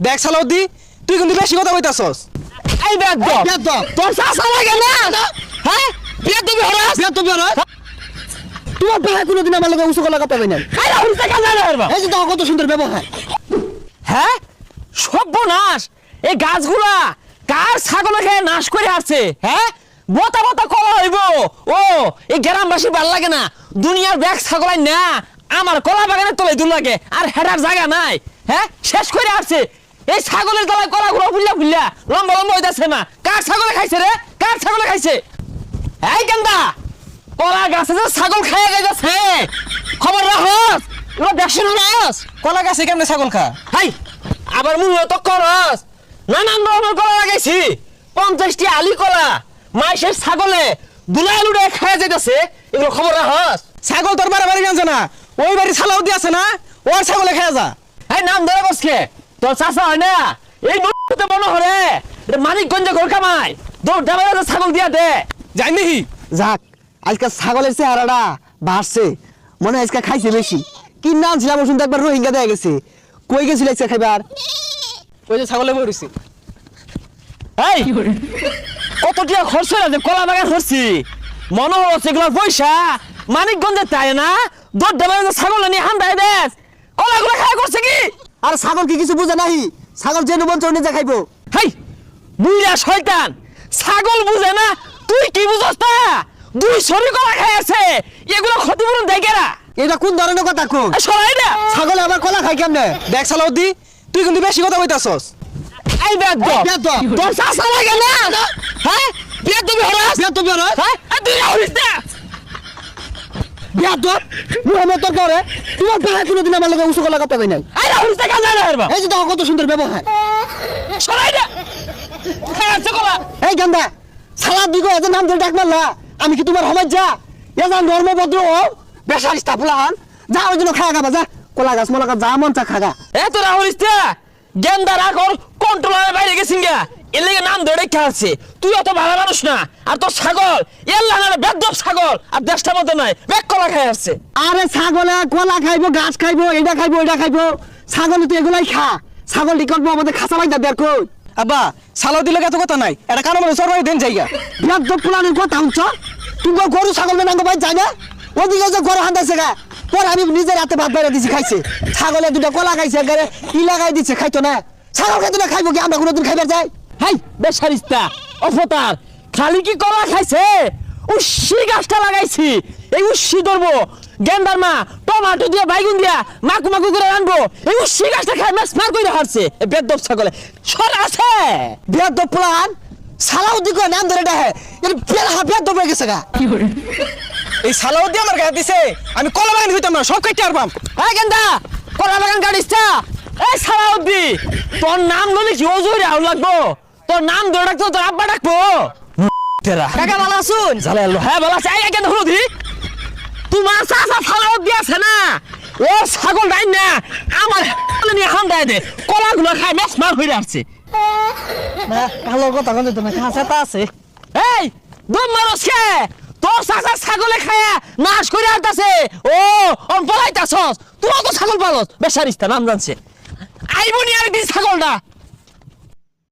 দেখ সালাউদ্দি তুই কিন্তু বেশি কথা কইতাছস। এই বেয়াদব তোর চাচা লাগে না হ্যাঁ বেয়াদবি হরাস তোমার ভাই কোনোদিন আমার লগে উঁচু গলা কথা কই নাই। আরে হুলতে কাজ না করবা এই যে দেখো কত সুন্দর ব্যবহার। হ্যাঁ সর্বনাশ এই গাছগুলা কার ছাগলে খেয়ে নাশ করে আসছে হ্যাঁ বতা বতা কলা হইব ও এই গ্রামবাসী ভাল লাগে না দুনিয়ার ব্যাগ ছাগলাই না আমার কলা বাগানে তলে দূর লাগে আর হেডার জায়গা নাই হ্যাঁ শেষ করে আসছে এই ছাগলের তলায় কলাগুলো ফুল্লা ফুল্লা লম্বা লম্বা হইতাছে না কার ছাগলে খাইছে রে কার ছাগলে খাইছে এই গেন্দা কলা গাছে যে ছাগল খাইয়া যাইতাছে খবর রাখস এগুলো দেখছ না রাস কলা গাছে কেমনে ছাগল খা? হাই আবার মনে তো করস নানান রকমের কলা লাগাইছি 50টি আলি কলা মাইশের ছাগলে দুলাই লুড়ে খাইয়া যাইতাছে এগুলো খবর রাখস ছাগল তোর বাড়ি জানছে না, ওই বাড়ি সালাউদ্দি আছে না, ওর ছাগলে খেয়ে যা। এই নাম ধরে বসকে তোর চাচা হয় না এই মুহূর্তে মনে হরে এটা মানিকগঞ্জে ঘর কামাই দৌড় ডাবারে ছাগল দিয়া দে যাই নাকি? যাক আজকে ছাগলের চেহারাটা বাড়ছে, মনে হয় আজকে খাইছে বেশি। কি নাম ছিল আমার শুনতে একবার রোহিঙ্গা দেয়া গেছে। কই গেছিল আজকে খাইবার? ওই যে ছাগলে মরিছি। এই কত টাকা খরচ হয়ে যে কলা বাগান করছি মনে হচ্ছে এগুলোর পয়সা মানিকগঞ্জে তাই না দৌড় ডাবারে ছাগল নিয়ে হান্দায় দেশ কলাগুলো খাওয়া করছে কি আর ছাগল কি কিছু বুঝে নাই? ছাগল যে নুবন চড় নিজে খাইবো। হাই বুইরা শয়তান ছাগল বুঝে না তুই কি বুঝছ না দুই শরীর কলা খাইছে এগুলো ক্ষতিপূরণ দেয় কেরা এটা কোন ধরনের কথা কো? সরাই না ছাগল আবার কলা খাই কেমনে? দেখ সালাউদ্দি তুই কিন্তু বেশি কথা কইতাছস। এই বেয়াদব বেয়াদব। তোর চাচা লাগে না হ্যাঁ বেয়াদবি হরাস হ্যাঁ আর তুই হরিস না বেয়াদব মুহাম্মদ তোর পরে তোমার ভাই কোনোদিন আমার লগে উঁচু গলা কথা কই নাই। আরে হরিস না কাজ না করবা এই যে দেখো কত সুন্দর ব্যবহার। সরাই না খাইছে কলা এই গান্দা সালাদ দিগো এত নাম ধরে ডাক মারলা, আমি কি তোমার সমাজ যা এজন ধর্মভদ্র ও বেশার স্টাফলান যা ওই জন্য খাগা বাজা কলা গাছ মলা গাছ যা মন চা খাগা। এ তোরা হরিস না গেন্দার আগর কন্ট্রোলারের বাইরে গেছিস গা এর লেগে নাম ধরে খাচ্ছে তুই অত ভালো মানুষ না আর তোর ছাগল এর লাগানো বেদব ছাগল আর দেশটার মতো নাই বেক কলা খাই আসছে আরে ছাগলে কলা খাইবো গাছ খাইবো এটা খাইবো ওইটা খাইবো ছাগল তো এগুলাই খা ছাগল টিকবো আমাদের খাসা বাইদা দেখ কই আব্বা সালাউদ্দি লগে এত কথা নাই, এটা কারণ মানে সরবারি দেন জায়গা। বেদব প্লানের কথা হচ্ছে তুমি গরু ছাগল মেনাঙ্গ ভাই যায় না ওদিকে যে গরু হান্দাইছে গা পরে আমি নিজের হাতে ভাত বাইরে দিছি খাইছে ছাগলে দুটা কলা খাইছে গারে ই লাগাই দিচ্ছে খাইতো না ছাগল খাইতো না খাইবো কি আমরা কোনোদিন খাইবার যাই? হাই বেশারিস্তা অফতার খালি কি কলা খাইছে উশি গাছটা লাগাইছি এই উশি ধরবো গেন্দার মা টমাটো দিয়ে বাইগুন দিয়া মাকু মাকু করে রানবো এই উশি গাছটা খাই মাছ মার করে হারছে বেদব ছাগলে সর আছে বেদব প্লান সালাউদ্দি কো নাম ধরে ডাহে এর পেলা বেদব হয়ে গেছে গা। এই সালাউদ্দি আমার গায়ে দিছে, আমি কলা বাগান হইতাম না, সব কাইতে পারবাম। এই গেন্দা কলা বাগান গাড়িসটা এই সালাউদ্দি তোর নাম ললি কি ওজুরে আউ লাগবো তোর নাম ধরে ডাকতো তোর আব্বা ডাকবো তেরা কাকা ভালো আছুন? জালে আলো হ্যাঁ বলা চাই কেন হলো দি তোমার চাচা সালাউদ্দি আছে না ও ছাগল ডাই না আমার নিয়ে হান্দায় দে কলাগুলো খাই মাছ মার হইরে আসছে না ভালো কথা বলতে তুমি খাসাটা আছে। এই দম মারস কে তোর চাচা ছাগলে খায়া নাশ করে আনতাছে ও অন পলাইতাছস তুই তো ছাগল পালস বেশারিস্তা নাম জানছে আইবনি আর দিন ছাগলটা